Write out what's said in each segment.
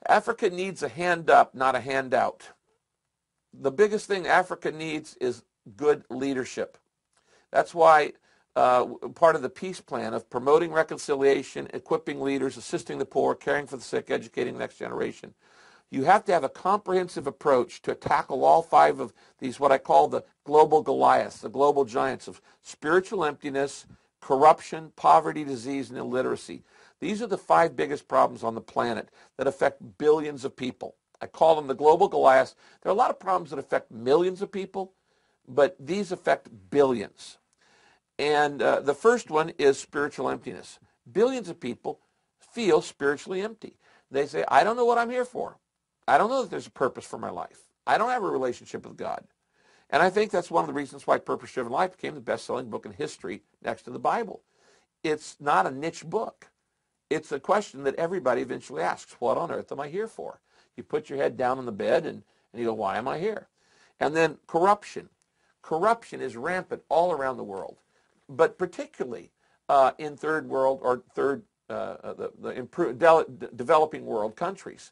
Africa needs a hand up, not a handout. The biggest thing Africa needs is good leadership. That's why part of the peace plan of promoting reconciliation, equipping leaders, assisting the poor, caring for the sick, educating the next generation. You have to have a comprehensive approach to tackle all five of these, what I call the global Goliaths, the global giants of spiritual emptiness, corruption, poverty, disease, and illiteracy. These are the five biggest problems on the planet that affect billions of people. I call them the global Goliaths. There are a lot of problems that affect millions of people, but these affect billions. And the first one is spiritual emptiness. Billions of people feel spiritually empty. They say, I don't know what I'm here for. I don't know that there's a purpose for my life. I don't have a relationship with God. And I think that's one of the reasons why Purpose Driven Life became the best-selling book in history next to the Bible. It's not a niche book. It's a question that everybody eventually asks, what on earth am I here for? You put your head down on the bed and you go, why am I here? And then corruption. Corruption is rampant all around the world, but particularly in third world or developing world countries.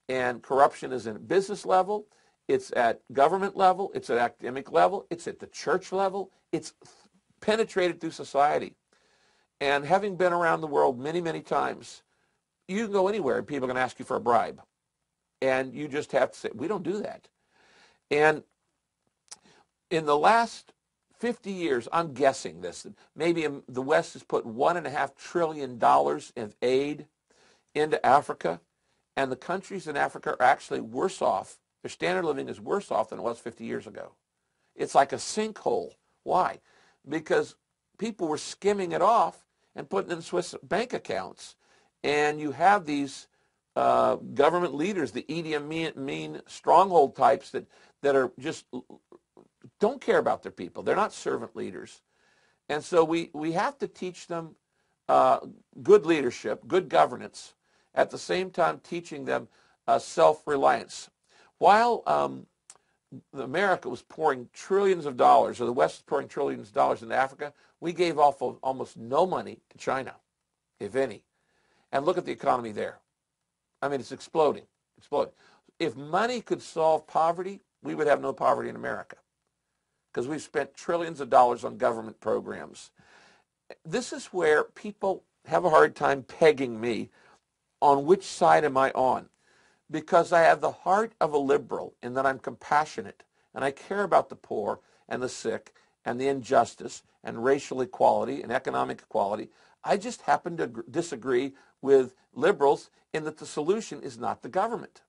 And corruption is at business level, it's at government level, it's at academic level, it's at the church level, it's penetrated through society. And having been around the world many, many times, you can go anywhere and people are going to ask you for a bribe. And you just have to say, we don't do that. And in the last 50 years, I'm guessing this, maybe the West has put $1.5 trillion of aid into Africa, and the countries in Africa are actually worse off. Their standard of living is worse off than it was 50 years ago. It's like a sinkhole. Why? Because people were skimming it off and putting it in Swiss bank accounts. And you have these government leaders, the Idi Amin stronghold types that are just don't care about their people. They're not servant leaders. And so we have to teach them good leadership, good governance, at the same time teaching them self-reliance. While America was pouring trillions of dollars, or the West was pouring trillions of dollars into Africa, we gave off almost no money to China, if any. And look at the economy there. I mean, it's exploding, exploding. If money could solve poverty, we would have no poverty in America, because we've spent trillions of dollars on government programs. This is where people have a hard time pegging me on which side am I on, because I have the heart of a liberal in that I'm compassionate and I care about the poor and the sick and the injustice and racial equality and economic equality. I just happen to disagree with liberals in that the solution is not the government.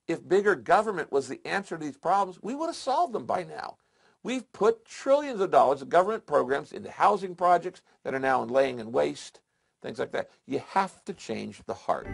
If bigger government was the answer to these problems, we would have solved them by now. We've put trillions of dollars of government programs into housing projects that are now laying in waste, things like that. You have to change the heart.